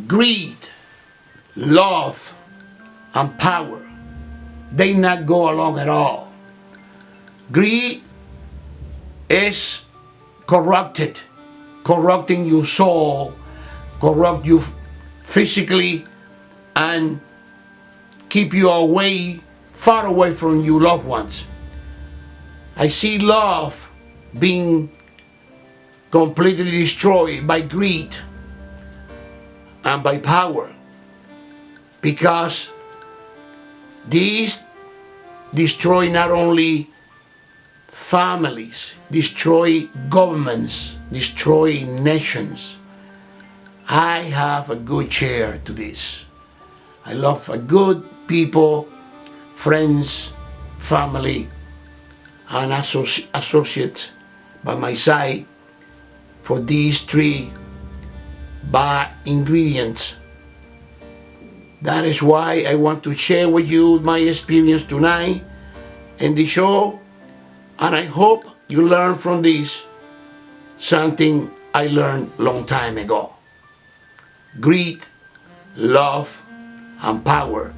greed, love, and power, they not go along at all. Greed is corrupted, corrupting your soul, corrupt you physically, and keep you away, far away from your loved ones. I see love being completely destroyed by greed and by power, because these destroy not only families, destroy governments, destroy nations. I have a good share to this. I love a good people, friends, family, and associates by my side for these three bad ingredients. That is why I want to share with you my experience tonight in the show, and I hope you learn from this something I learned long time ago. Greed, love, and power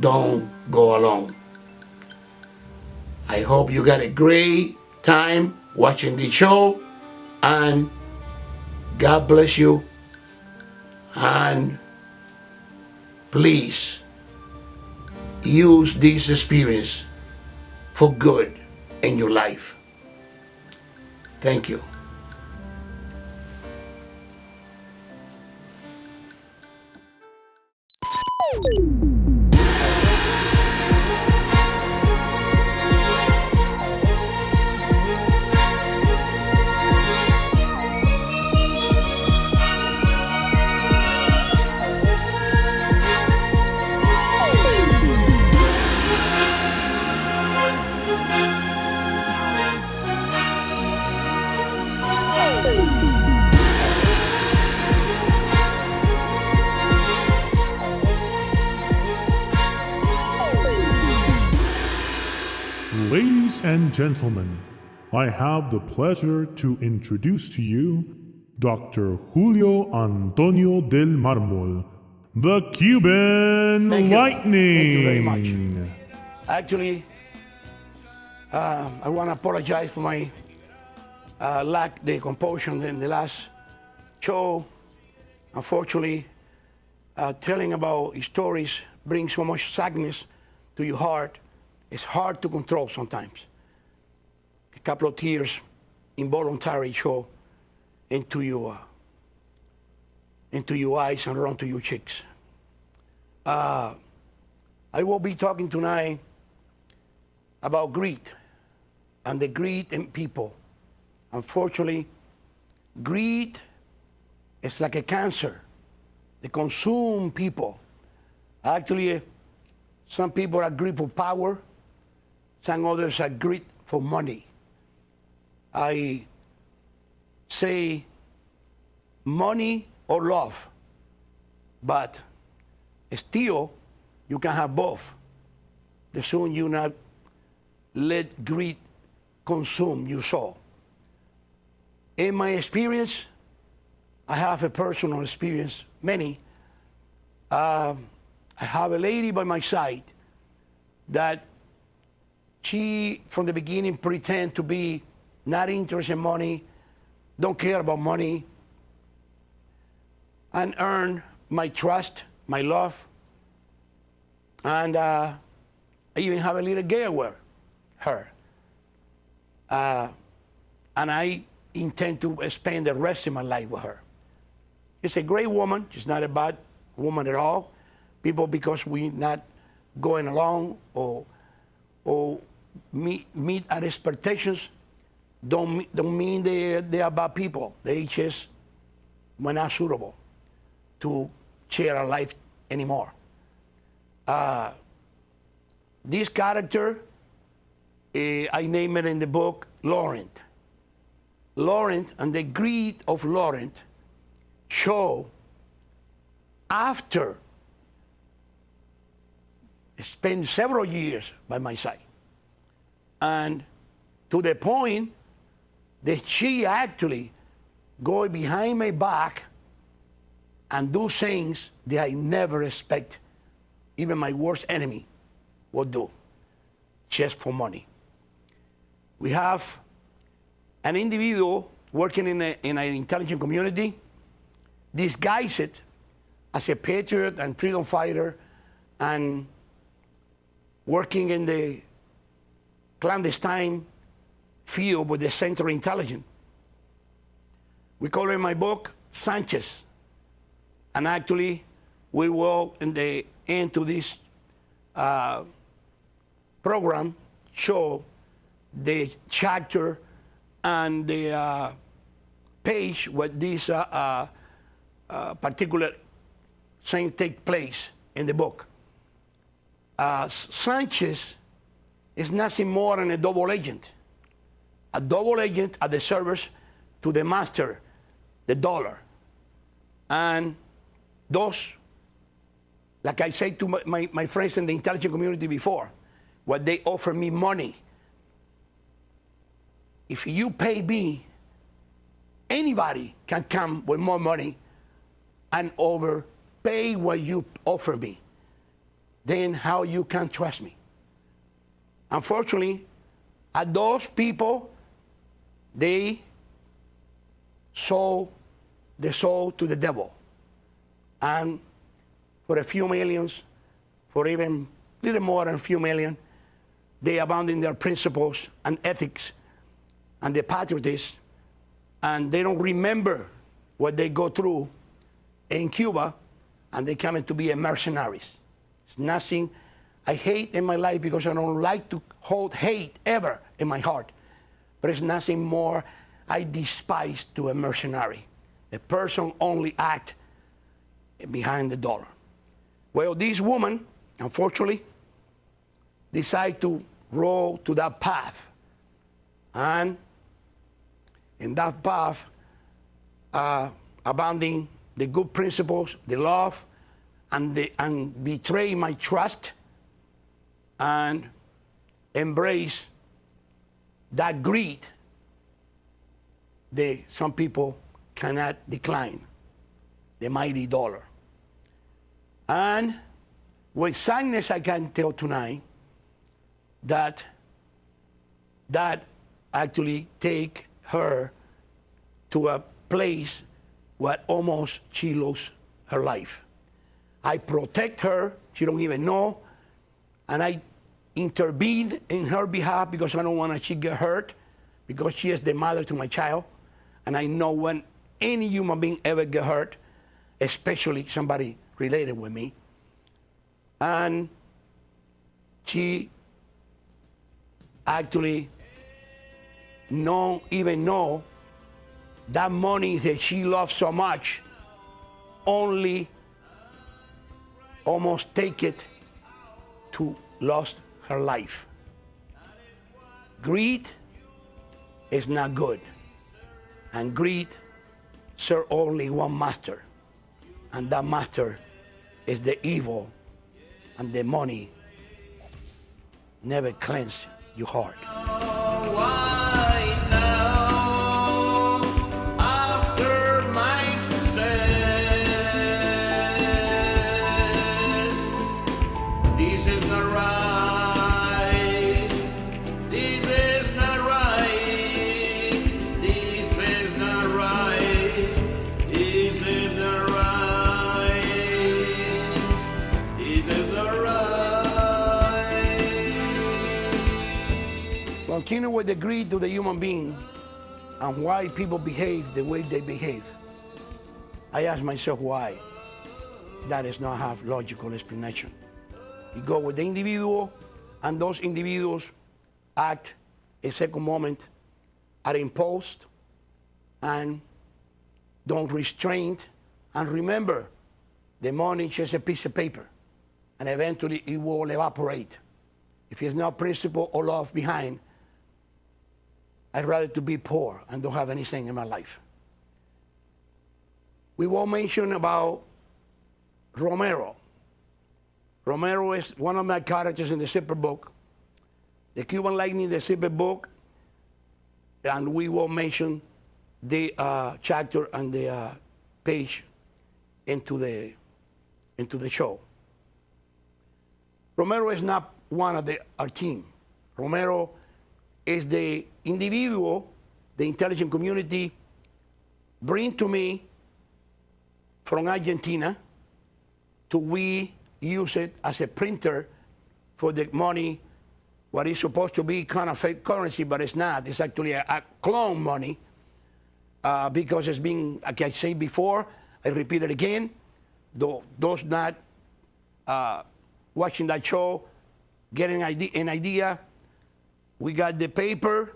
don't go along. I hope you got a great time watching the show, and God bless you, and please use this experience for good in your life. Thank you. Ladies and gentlemen, I have the pleasure to introduce to you Dr. Julio Antonio del Marmol, the Cuban Thank you. Lightning. Thank you very much. Actually, I want to apologize for my lack the composure in the last show. Unfortunately, telling about stories brings so much sadness to your heart. It's hard to control sometimes. A couple of tears involuntary show into your eyes and run to your cheeks. I will be talking tonight about greed and the greed in people. Unfortunately, greed is like a cancer. They consume people. Actually, some people are greed for power. Some others are greed for money. I say money or love, but still you can have both. The soon you not let greed consume your soul. In my experience, I have a personal experience, many. I have a lady by my side that she, from the beginning, pretend to be not interested in money, don't care about money, and earn my trust, my love, and I even have a little girl with her. And I intend to spend the rest of my life with her. She's a great woman. She's not a bad woman at all. People, because we not going along or meet our expectations, don't mean they are bad people. They just were not suitable to share our life anymore. This character, I name it in the book Laurent. Laurent and the greed of Laurent show after spend several years by my side, and to the point that she actually go behind my back and do things that I never expect even my worst enemy would do, just for money. We have an individual working in an intelligence community, disguised as a patriot and freedom fighter, and working in the clandestine field with the Central Intelligence. We call it in my book Sanchez. And actually, we will, in the end to this program, show the chapter and the page where this particular thing take place in the book. Sanchez is nothing more than a double agent at the service to the master, the dollar. And those, like I said to my friends in the intelligence community before, what they offer me money. If you pay me, anybody can come with more money and overpay what you offer me. Then how you can trust me? Unfortunately, those people, they sold the soul to the devil. And for a few millions, for even a little more than a few million, they abandon their principles and ethics and the patriotism, and they don't remember what they go through in Cuba, and they come to be a mercenaries. It's nothing I hate in my life, because I don't like to hold hate ever in my heart. But it's nothing more I despise to a mercenary. A person only act behind the dollar. Well, this woman, unfortunately, decided to roll to that path. And in that path, abandoning the good principles, the love, and betray my trust, and embrace that greed that some people cannot decline, the mighty dollar. And with sadness, I can tell tonight that actually take her to a place where almost she lost her life. I protect her, she don't even know, and I intervened in her behalf because I don't want she get hurt, because she is the mother to my child, and I know when any human being ever get hurt, especially somebody related with me, and she actually don't even know that money that she loves so much only almost take it to lost her life. Greed is not good, and greed serves only one master, and that master is the evil, and the money never cleanse your heart. Continue with the greed to the human being and why people behave the way they behave. I ask myself why. That does not have logical explanation. You go with the individual, and those individuals act a second moment at impulse and don't restrain. And remember, the money is just a piece of paper, and eventually it will evaporate. If there's no principle or love behind, I'd rather to be poor and don't have anything in my life. We will mention about Romero. Romero is one of my characters in the Zipper book, the Cuban Lightning, the Zipper book, and we will mention the chapter and the page into the show. Romero is not one of our team. Romero is the individual the intelligence community bring to me from Argentina to we use it as a printer for the money, what is supposed to be kind of fake currency, but it's not. It's actually a clone money because it's being, like I said before, I repeat it again, those not watching that show, getting an idea, we got the paper,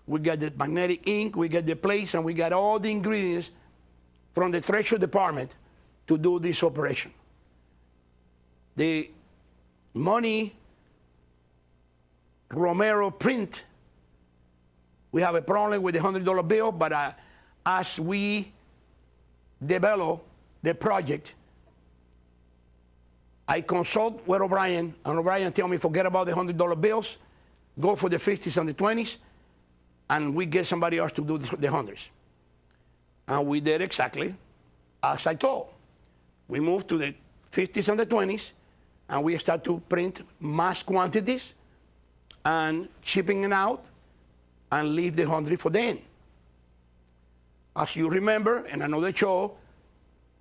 we got the magnetic ink, we got the plates, and we got all the ingredients from the Treasury Department to do this operation. The money Romero print, we have a problem with the $100 bill, but as we develop the project, I consult with O'Brien, and O'Brien tell me forget about the $100 bills, go for the 50s and the 20s, and we get somebody else to do the 100s. And we did exactly as I told. We moved to the 50s and the 20s, and we start to print mass quantities and shipping it out and leave the 100 for them. As you remember, in another show,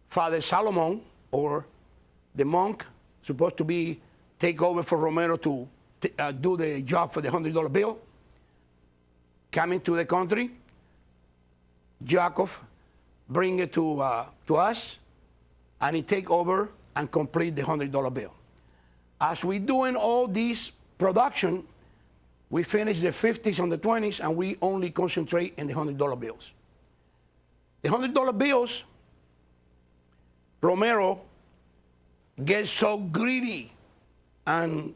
Father Salomon, or the monk supposed to be take over for Romero to do the job for the $100 bill, coming to the country, Jacob bring it to us, and he take over and complete the $100 bill. As we doing all this production, we finish the 50s and the 20s, and we only concentrate in the $100 bills. The $100 bills, Romero gets so greedy and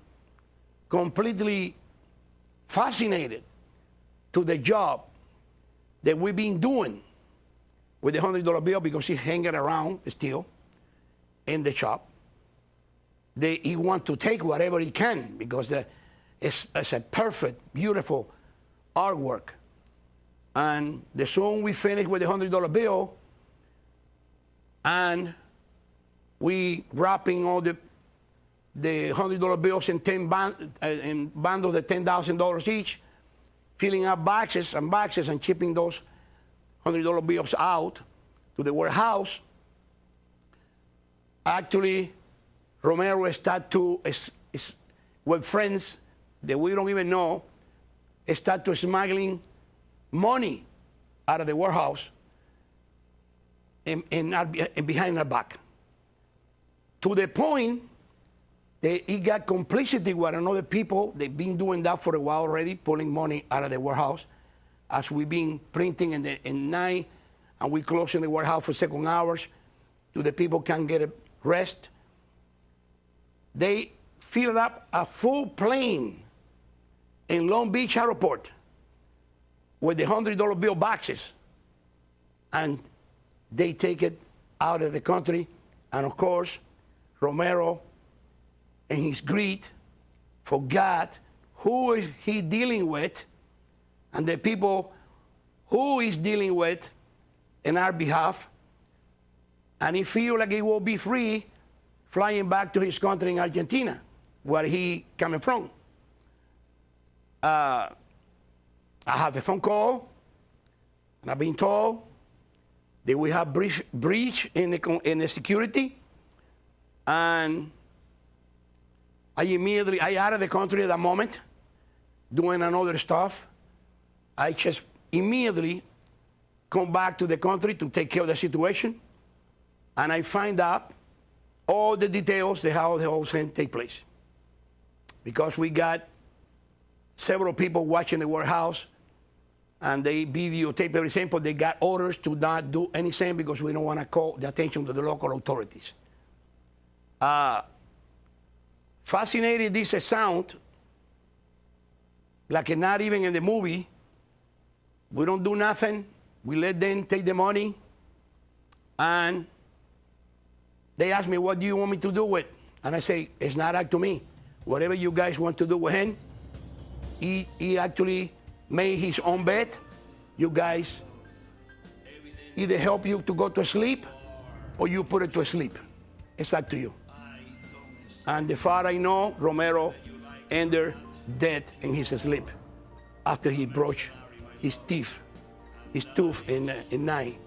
completely fascinated to the job that we've been doing with the $100 bill, because he's hanging around still in the shop. He wants to take whatever he can, because it's a perfect, beautiful artwork. And the soon we finish with the $100 bill, and we wrapping all the $100 bills in bundles of $10,000 each, filling up boxes and boxes and shipping those $100 bills out to the warehouse. Actually, Romero start to, with friends that we don't even know, start to smuggling money out of the warehouse and behind our back. To the point that he got complicity with another people. They've been doing that for a while already, pulling money out of the warehouse. As we've been printing in night, and we closing the warehouse for second hours, so the people can get a rest. They filled up a full plane in Long Beach Airport with the $100 bill boxes, and they take it out of the country. And of course, Romero, in his greed, forgot who is he dealing with, and the people who he's dealing with in our behalf, and he feels like he will be free flying back to his country in Argentina, where he coming from. I have a phone call, and I've been told that we have breach in the security, and I out of the country at that moment, doing another stuff. I just immediately come back to the country to take care of the situation, and I find out all the details of how the whole thing take place. Because we got several people watching the warehouse, and they videotape everything, but they got orders to not do anything because we don't want to call the attention to the local authorities. Fascinated, this sound, like not even in the movie. We don't do nothing. We let them take the money, and they ask me, what do you want me to do with? And I say, it's not up to me. Whatever you guys want to do with him, he actually made his own bet. You guys either help you to go to sleep, or you put it to sleep. It's up to you. And the far I know, Romero ended dead in his sleep after he broke his tooth in night.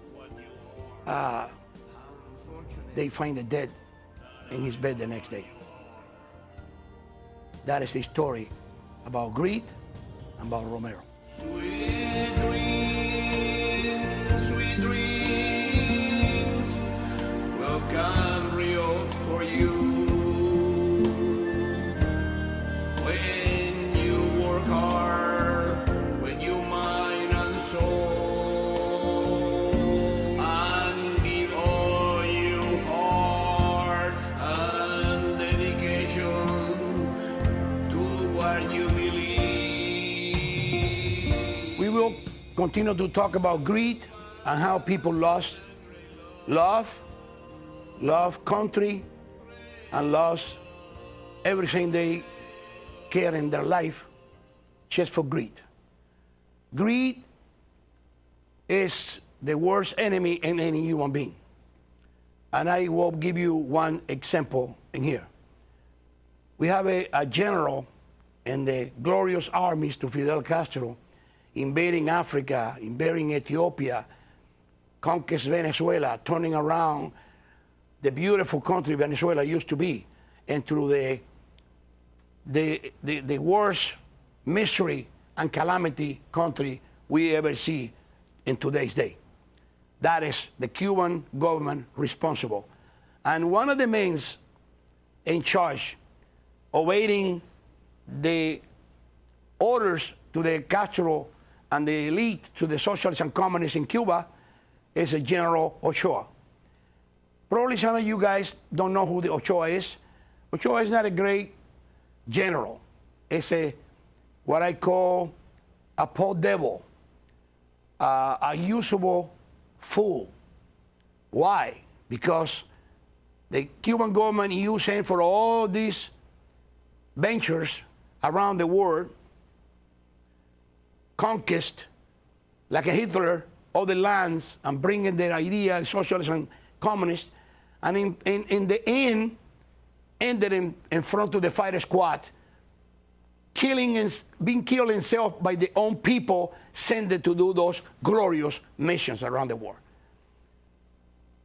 They find him dead in his bed the next day. That is the story about greed and about Romero. Sweet dreams will come real for you when you work hard with your mind and soul and give all your heart and dedication to what you believe. We will continue to talk about greed and how people lost love country, and lost everything they care in their life just for greed. Greed is the worst enemy in any human being. And I will give you one example in here. We have a general in the glorious armies to Fidel Castro invading Africa, invading Ethiopia, conquest Venezuela, turning around the beautiful country Venezuela used to be into the worst misery and calamity country we ever see in today's day. That is the Cuban government responsible. And one of the men in charge of awaiting the orders to the Castro and the elite, to the socialists and communists in Cuba, is a General Ochoa. Probably some of you guys don't know who the Ochoa is. Ochoa is not a great general. It's what I call a poor devil, a usable fool. Why? Because the Cuban government used him for all these ventures around the world, conquest, like a Hitler, all the lands, and bringing their idea, socialism and communist, and in the end, ended in front of the fighter squad, killing and being killed himself by the own people sent to do those glorious missions around the world.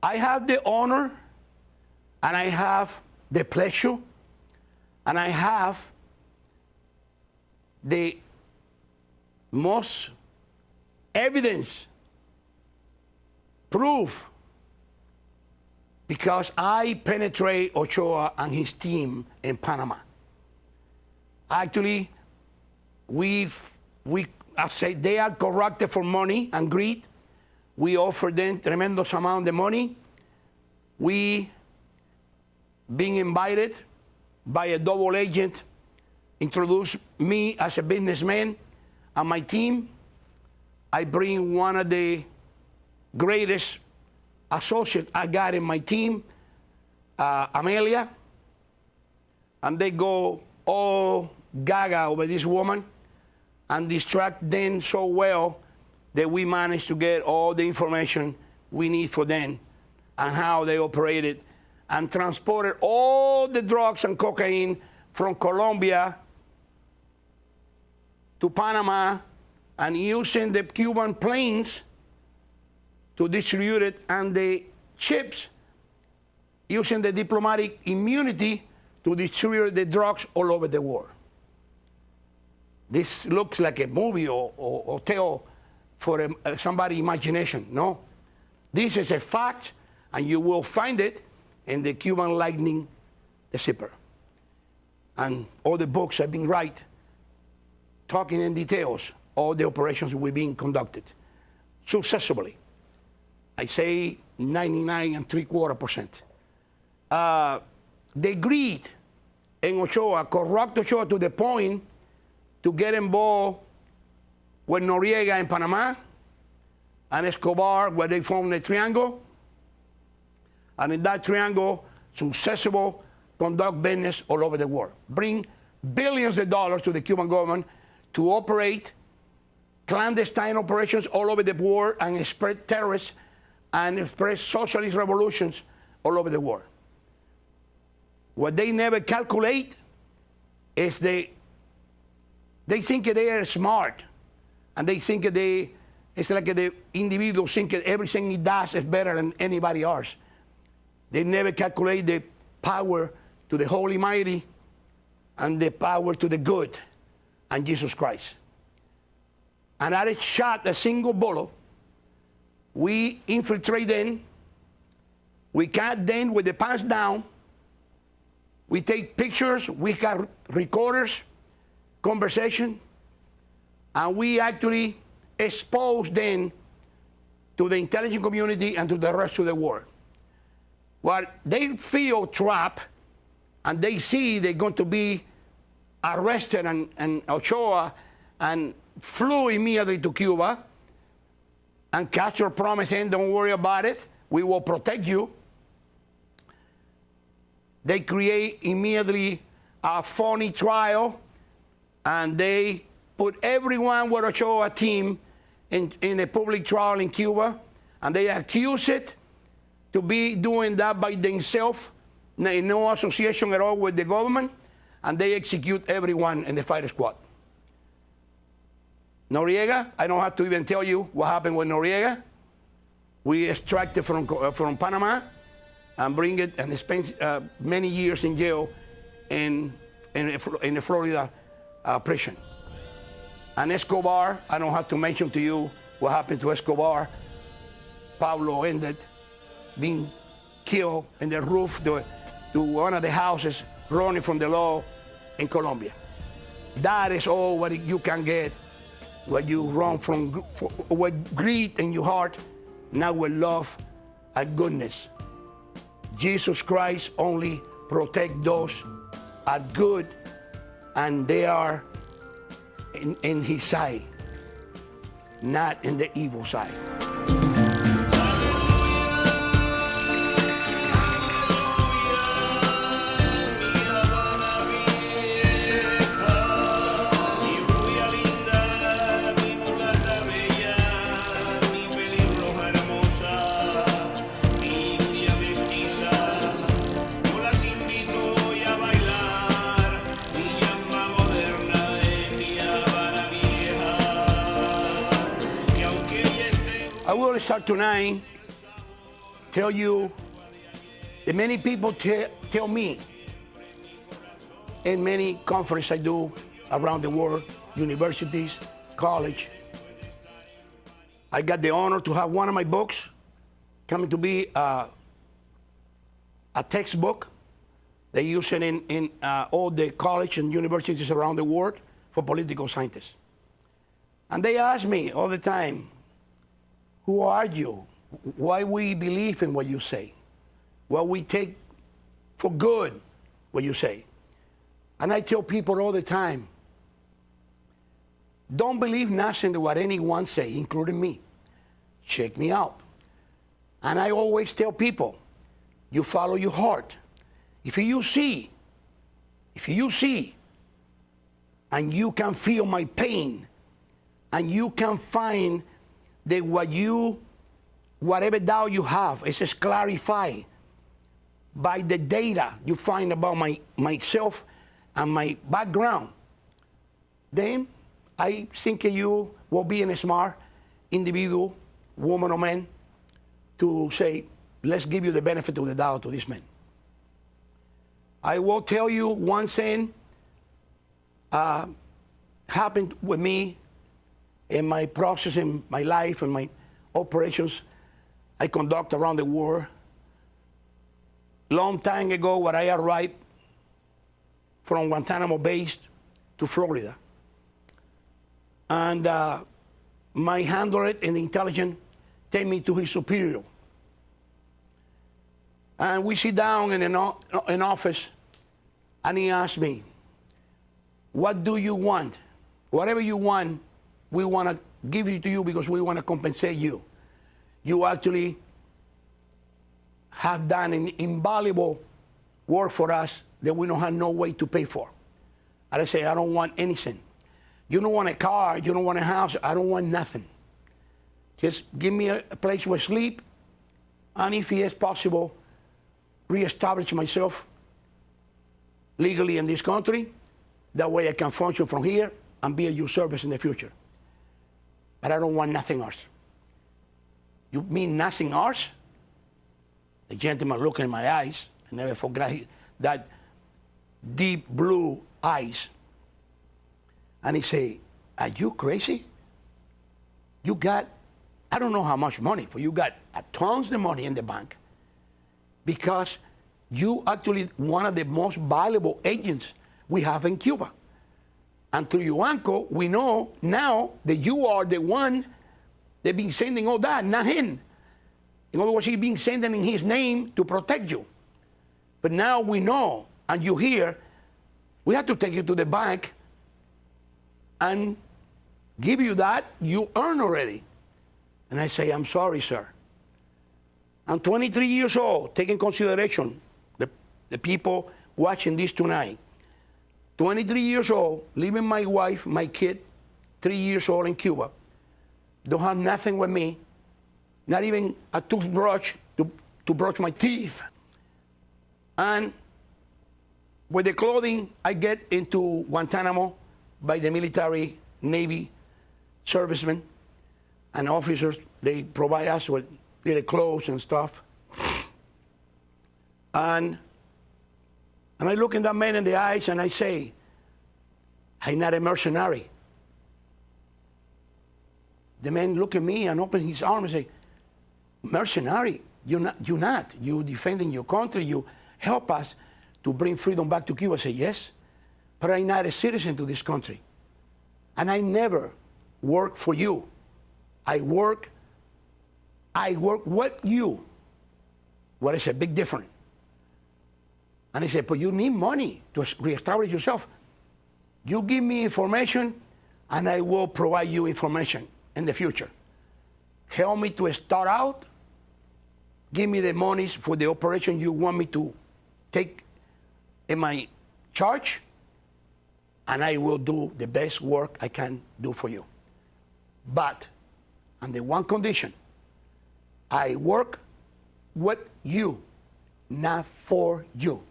I have the honor, and I have the pleasure, and I have the most evidence, proof, because I penetrate Ochoa and his team in Panama. Actually, I say they are corrupted for money and greed. We offer them tremendous amount of money. We being invited by a double agent, introduce me as a businessman and my team. I bring one of the greatest associates I got in my team, Amelia, and they go all gaga over this woman and distract them so well that we managed to get all the information we need for them and how they operated, and transported all the drugs and cocaine from Colombia to Panama, and using the Cuban planes to distribute it, and the ships using the diplomatic immunity to distribute the drugs all over the world. This looks like a movie or tale for somebody's imagination. No, this is a fact, and you will find it in the Cuban Lightning, the Zipper. And all the books have been right, talking in details, all the operations we've been conducted successfully. I say 99.75%. The greed in Ochoa, corrupt Ochoa to the point to get involved with Noriega in Panama and Escobar, where they formed a triangle. And in that triangle, successful conduct business all over the world. Bring billions of dollars to the Cuban government to operate clandestine operations all over the world and spread terrorists and spread socialist revolutions all over the world. What they never calculate is they think they are smart, and they think it's like the individual think that everything he does is better than anybody else. They never calculate the power to the Holy Mighty and the power to the good and Jesus Christ. And at a shot, a single bullet, we infiltrate them, we cut them with the pants down, we take pictures, we got recorders, conversation, and we actually expose them to the intelligence community and to the rest of the world. What they feel trapped, and they see they're going to be arrested, and Ochoa and flew immediately to Cuba, and Castro promised him, don't worry about it, we will protect you. They create immediately a phony trial, and they put everyone with Ochoa team in a public trial in Cuba, and they accuse it to be doing that by themselves, no association at all with the government, and they execute everyone in the fighter squad. Noriega, I don't have to even tell you what happened with Noriega. We extracted from Panama and bring it and spent many years in jail in the Florida prison. And Escobar, I don't have to mention to you what happened to Escobar. Pablo ended being killed in the roof to one of the houses running from the law in Colombia. That is all what you can get when you run from with greed in your heart, now with love and goodness. Jesus Christ only protect those are good and they are in his side, not in the evil side. I will start tonight, tell you that many people tell me in many conferences I do around the world, universities, college. I got the honor to have one of my books coming to be a textbook. They use it in all the college and universities around the world for political scientists. And they ask me all the time, who are you? Why we believe in what you say? Why we take for good what you say? And I tell people all the time, don't believe nothing what anyone say, including me. Check me out. And I always tell people, you follow your heart. If you see, and you can feel my pain, and you can find that whatever doubt you have is just clarified by the data you find about myself and my background, then I think you will be a smart individual, woman or man, to say, let's give you the benefit of the doubt to this man. I will tell you one thing happened with me in my process in my life and my operations I conduct around the world. Long time ago, when I arrived from Guantanamo Bay to Florida, and my handler in the intelligence take me to his superior. And we sit down in an office, and he asked me, what do you want? Whatever you want, we want to give it to you because we want to compensate you. You actually have done an invaluable work for us that we don't have no way to pay for. And I say, I don't want anything. You don't want a car, you don't want a house, I don't want nothing. Just give me a place where sleep, and if it is possible, reestablish myself legally in this country. That way I can function from here and be at your service in the future. But I don't want nothing else. You mean nothing else? The gentleman looked in my eyes. I never forgot that deep blue eyes. And he said, are you crazy? You got, I don't know how much money, but you got tons of money in the bank because you actually one of the most valuable agents we have in Cuba. And through your uncle, we know now that you are the one that been sending all that, not him. In other words, he's been sending in his name to protect you. But now we know, and you hear, we have to take you to the bank and give you that you earn already. And I say, I'm sorry, sir. I'm 23 years old, taking consideration the people watching this tonight. 23 years old, leaving my wife, my kid, 3 years old in Cuba. Don't have nothing with me, not even a toothbrush to brush my teeth. And with the clothing I get into Guantanamo by the military, Navy servicemen and officers, they provide us with little clothes and stuff. And I look in that man in the eyes and I say, I'm not a mercenary. The man look at me and open his arms and say, mercenary? You're not. You defending your country. You help us to bring freedom back to Cuba. I say, yes, but I'm not a citizen to this country. And I never work for you. I work with you. What is a big difference? And I said, but you need money to reestablish yourself. You give me information, and I will provide you information in the future. Help me to start out. Give me the monies for the operation you want me to take in my charge, and I will do the best work I can do for you. But on the one condition, I work with you, not for you.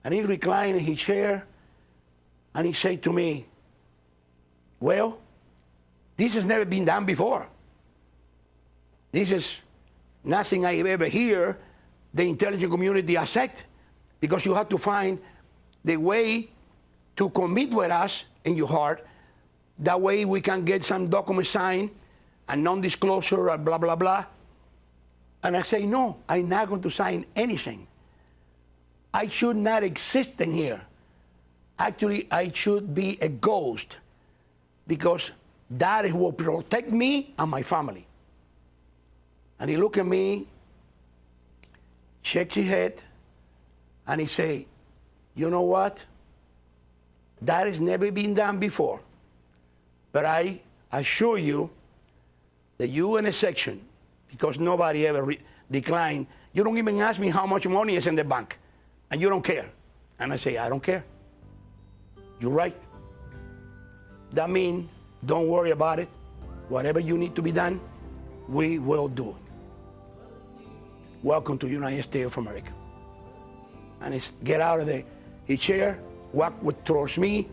And he reclined in his chair, and he said to me, well, this has never been done before. This is nothing I've ever heard the intelligence community accept, because you have to find the way to commit with us in your heart. That way we can get some document signed, a non-disclosure, blah, blah, blah. And I say, no, I'm not going to sign anything. I should not exist in here. Actually, I should be a ghost, because that will protect me and my family. And he looked at me, shakes his head, and he said, you know what? That has never been done before. But I assure you that you in a section, because nobody ever declined, you don't even ask me how much money is in the bank, and you don't care. And I say, I don't care. You're right. That means don't worry about it. Whatever you need to be done, we will do it. Welcome to the United States of America. And it's get out of his chair, walk towards me,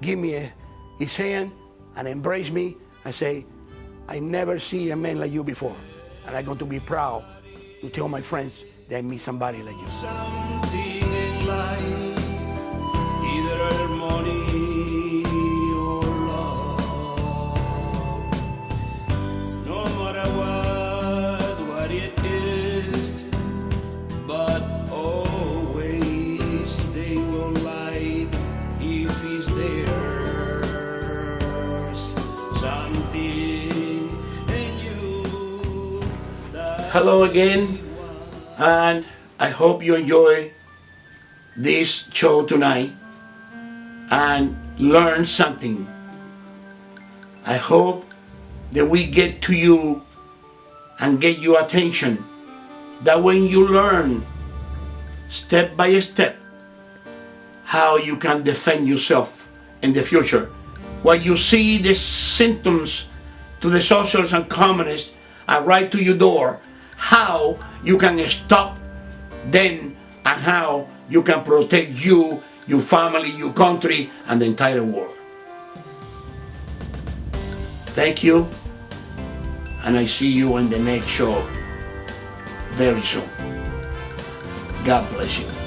give me his hand, and embrace me. I say, I never see a man like you before. And I'm going to be proud to tell my friends that I meet somebody like you. Something in life, either money or love. No matter what it is, but always they will lie if it's theirs. Something in you that Hello again, and I hope you enjoy this show tonight and learn something. I hope that we get to you and get your attention. That when you learn step by step how you can defend yourself in the future. When you see the symptoms to the socialists and communists are right to your door, how you can stop then and how you can protect you, your family, your country, and the entire world. Thank you, and I see you on the next show very soon. God bless you.